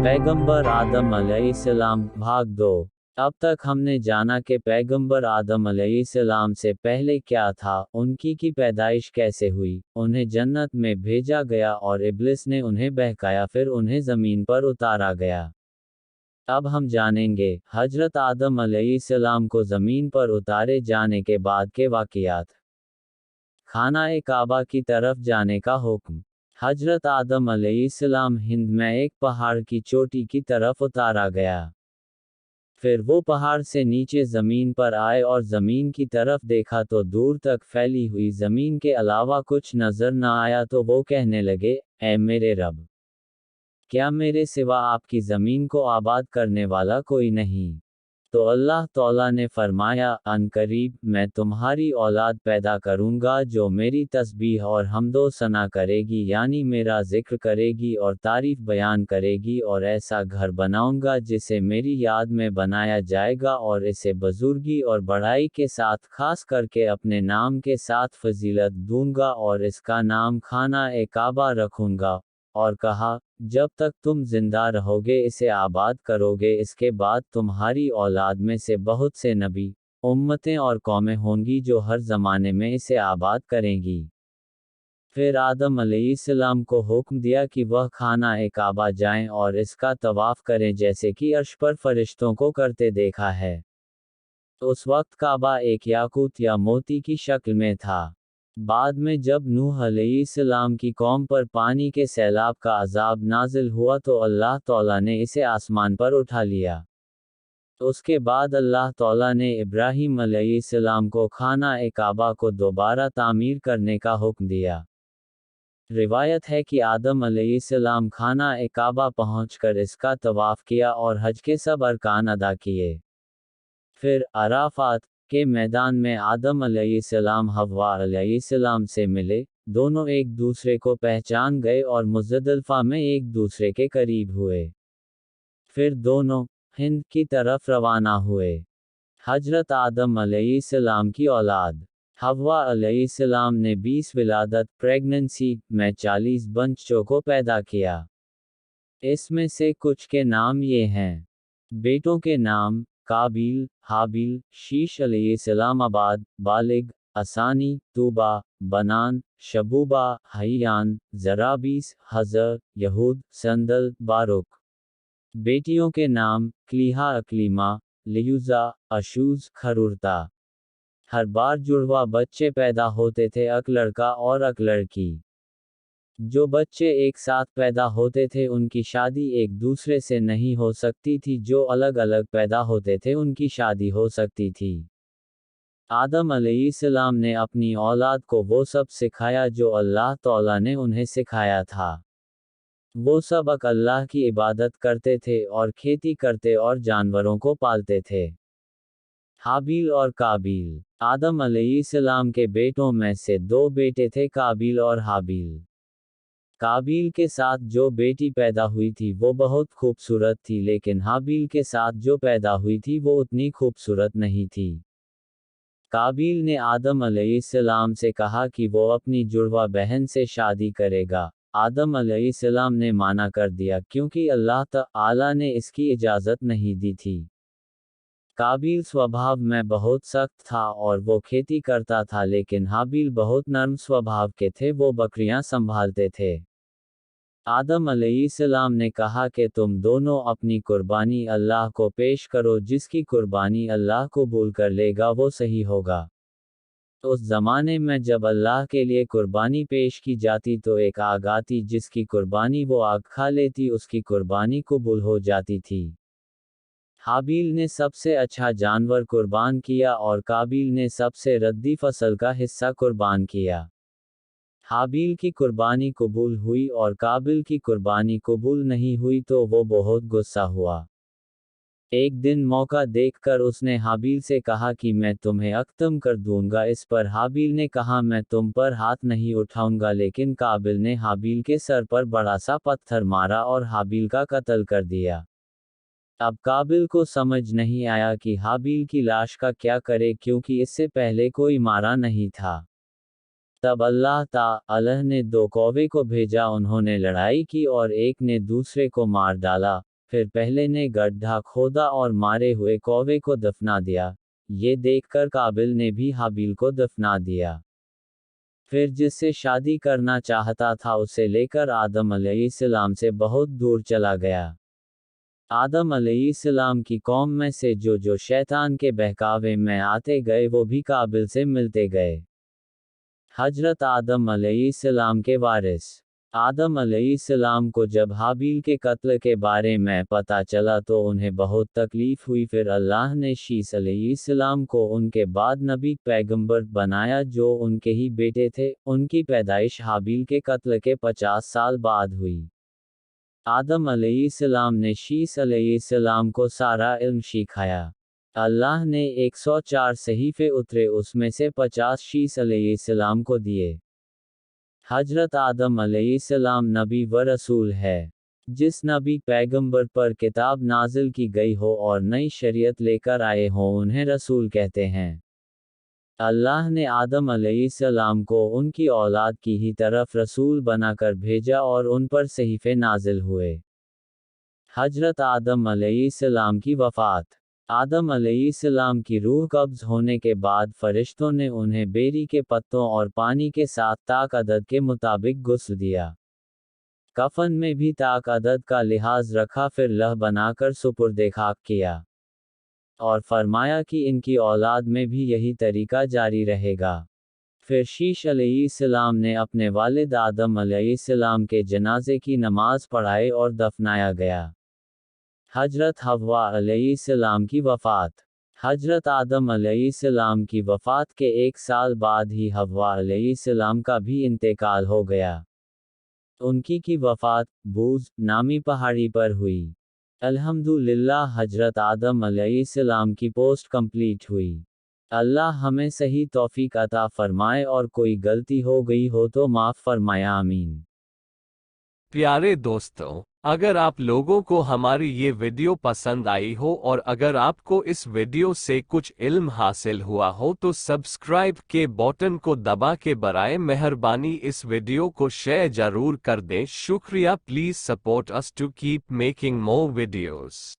पैगंबर आदम अलैहिस्सलाम भाग 2। अब तक हमने जाना कि पैगंबर आदम अलैहिस्सलाम से पहले क्या था, उनकी की पैदाइश कैसे हुई, उन्हें जन्नत में भेजा गया और इब्लिस ने उन्हें बहकाया, फिर उन्हें ज़मीन पर उतारा गया। अब हम जानेंगे हजरत आदम अलैहिस्सलाम को ज़मीन पर उतारे जाने के बाद के वाक़ियात। खाना-ए काबा की तरफ जाने का हुक्म। हजरत आदम अलैहिस्सलाम हिंद में एक पहाड़ की चोटी की तरफ उतारा गया। फिर वो पहाड़ से नीचे ज़मीन पर आए और ज़मीन की तरफ देखा तो दूर तक फैली हुई ज़मीन के अलावा कुछ नज़र न आया, तो वो कहने लगे, ऐ मेरे रब, क्या मेरे सिवा आपकी ज़मीन को आबाद करने वाला कोई नहीं? तो अल्लाह तौला ने फरमाया, अनकरीब मैं तुम्हारी औलाद पैदा करूँगा जो मेरी तस्बीह और हम्दो सना करेगी, यानी मेरा जिक्र करेगी और तारीफ बयान करेगी, और ऐसा घर बनाऊँगा जिसे मेरी याद में बनाया जाएगा, और इसे बुजुर्गी और बढ़ाई के साथ खास करके अपने नाम के साथ फजीलत दूंगा, और इसका नाम खाना-ए काबा रखूँगा। और कहा, जब तक तुम जिंदा रहोगे इसे आबाद करोगे, इसके बाद तुम्हारी औलाद में से बहुत से नबी, उम्मतें और कौमें होंगी जो हर ज़माने में इसे आबाद करेंगी। फिर आदम अलैहिस्सलाम को हुक्म दिया कि वह खाना-ए काबा जाएं और इसका तवाफ करें, जैसे कि अर्श पर फरिश्तों को करते देखा है। उस वक्त काबा एक याकूत या मोती की शक्ल में था। बाद में जब नूह अलैहिस्सलाम की कौम पर पानी के सैलाब का अजाब नाजिल हुआ तो अल्लाह तौला ने इसे आसमान पर उठा लिया। उसके बाद अल्लाह तौला ने इब्राहीम अलैहिस्सलाम को खाना-ए काबा को दोबारा तामीर करने का हुक्म दिया। रिवायत है कि आदम अलैहिस्सलाम खाना-ए काबा पहुंचकर इसका तवाफ किया और हज के सब अरकान अदा किए। फिर अराफात के मैदान में आदम अलैहिस्सलाम हव्वा अलैहिस्सलाम से मिले, दोनों एक दूसरे को पहचान गए और मुज़दलिफ़ा में एक दूसरे के करीब हुए। फिर दोनों हिंद की तरफ रवाना हुए। हजरत आदम अलैहिस्सलाम की औलाद हव्वा अलैहिस्सलाम ने 20 विलादत प्रेगनेंसी में 40 बच्चों को पैदा किया। इसमें से कुछ के नाम ये हैं। बेटों के नाम काबिल, हाबिल, शीश अलैहिस्सलाम, आबाद, बालिग, असानी, तूबा, बनान, शबूबा, हय्यान, जराबीस, हज़र, यहूद, संदल, बारुक। बेटियों के नाम क्लीहा, अक्लीमा, लियुजा, अशूज, खरूरता। हर बार जुड़वा बच्चे पैदा होते थे, अक लड़का और अक लड़की। जो बच्चे एक साथ पैदा होते थे उनकी शादी एक दूसरे से नहीं हो सकती थी, जो अलग अलग पैदा होते थे उनकी शादी हो सकती थी। आदम अलैहिस्सलाम ने अपनी औलाद को वो सब सिखाया जो अल्लाह तौला ने उन्हें सिखाया था। वो सब अल्लाह की इबादत करते थे और खेती करते और जानवरों को पालते थे। हाबिल और काबिल। आदम अलैहिस्सलाम के बेटों में से 2 बेटे थे, काबिल और हाबिल। काबिल के साथ जो बेटी पैदा हुई थी वो बहुत खूबसूरत थी, लेकिन हाबिल के साथ जो पैदा हुई थी वो उतनी खूबसूरत नहीं थी। काबिल ने आदम अलैहिस्सलाम से कहा कि वो अपनी जुड़वा बहन से शादी करेगा। आदम अलैहिस्सलाम ने माना कर दिया, क्योंकि अल्लाह तआला ने इसकी इजाज़त नहीं दी थी। काबिल स्वभाव में बहुत सख्त था और वो खेती करता था, लेकिन हाबिल बहुत नर्म स्वभाव के थे, वो बकरियां संभालते थे। आदम अलैहिस्सलाम ने कहा कि तुम दोनों अपनी कुर्बानी अल्लाह को पेश करो, जिसकी कुर्बानी अल्लाह कबूल कर लेगा वो सही होगा। उस ज़माने में जब अल्लाह के लिए कुर्बानी पेश की जाती तो एक आग आती, जिसकी कुर्बानी वो आग खा लेती, उसकी कुर्बानी कबूल हो जाती थी। हाबिल ने सबसे अच्छा जानवर कुर्बान किया और काबिल ने सबसे रद्दी फसल का हिस्सा कुर्बान किया। हाबिल की कुर्बानी कबूल हुई और काबिल की कुर्बानी कबूल नहीं हुई, तो वो बहुत गुस्सा हुआ। एक दिन मौका देखकर उसने हाबिल से कहा कि मैं तुम्हें खत्म कर दूंगा। इस पर हाबिल ने कहा, मैं तुम पर हाथ नहीं उठाऊंगा, लेकिन काबिल ने हाबिल के सर पर बड़ा सा पत्थर मारा और हाबिल का कत्ल कर दिया। अब काबिल को समझ नहीं आया कि हाबिल की लाश का क्या करे, क्योंकि इससे पहले कोई मारा नहीं था। तब अल्लाह ताला ने 2 कौवे को भेजा, उन्होंने लड़ाई की और एक ने दूसरे को मार डाला। फिर पहले ने गड्ढा खोदा और मारे हुए कौवे को दफना दिया। ये देखकर काबिल ने भी हाबिल को दफना दिया। फिर जिससे शादी करना चाहता था उसे लेकर आदम अलैहिस्सलाम से बहुत दूर चला गया। आदम अलैहिस्सलाम की कौम में से जो शैतान के बहकावे में आते गए वो भी काबिल से मिलते गए। हजरत आदम अलैहिस्सलाम के वारिस आदम अलैहिस्सलाम को जब हाबिल के कत्ल के बारे में पता चला तो उन्हें बहुत तकलीफ हुई। फिर अल्लाह ने शीस अलैहिस्सलाम को उनके बाद नबी पैगंबर बनाया जो उनके ही बेटे थे। उनकी पैदाइश हाबिल के कत्ल के 50 साल बाद हुई। आदम अलैहिस्सलाम ने शीस अलैहिस्सलाम को सारा इल्म सिखाया। अल्लाह ने 104 सहीफे उतरे उसमें से 50 शीस अलैहिस्सलाम को दिए। हजरत आदम अलैहिस्सलाम नबी व रसूल है। जिस नबी पैगंबर पर किताब नाजिल की गई हो और नई शरीयत लेकर आए हो उन्हें रसूल कहते हैं। अल्लाह ने आदम अलैहिस्सलाम को उनकी औलाद की ही तरफ रसूल बनाकर भेजा और उन पर सहीफे नाजिल हुए। हजरत आदम अलैहिस्सलाम की वफ़ात आदम अलैहिस्सलाम की रूह कब्ज़ होने के बाद फरिश्तों ने उन्हें बेरी के पत्तों और पानी के साथ ताक अदद के मुताबिक गुस्ल दिया। कफन में भी ताक अदद का लिहाज रखा फिर लह बनाकर सुपुर्दे खाक किया और फरमाया कि इनकी औलाद में भी यही तरीका जारी रहेगा। फिर शीश अलैहिस्सलाम ने अपने वालिद आदम अलैहिस्सलाम के जनाजे की नमाज पढ़ाई और दफनाया गया। हजरत हव्वा अलैहिस्सलाम की वफ़ात हजरत आदम अलैहिस्सलाम की वफ़ात के 1 साल बाद ही हव्वा अलैहिस्सलाम का भी इंतेकाल हो गया। उनकी की वफ़ात बूज़ नामी पहाड़ी पर हुई। अल्हम्दुलिल्लाह हजरत आदम अलैहिस्सलाम की पोस्ट कंप्लीट हुई। अल्लाह हमें सही तौफीक अता फरमाए और कोई गलती हो गई हो तो माफ़ फरमाया आमीन। प्यारे दोस्तों, अगर आप लोगों को हमारी ये वीडियो पसंद आई हो और अगर आपको इस वीडियो से कुछ इल्म हासिल हुआ हो तो सब्सक्राइब के बटन को दबा के बराए मेहरबानी इस वीडियो को शेयर जरूर कर दें। शुक्रिया। Please support us to keep making more videos.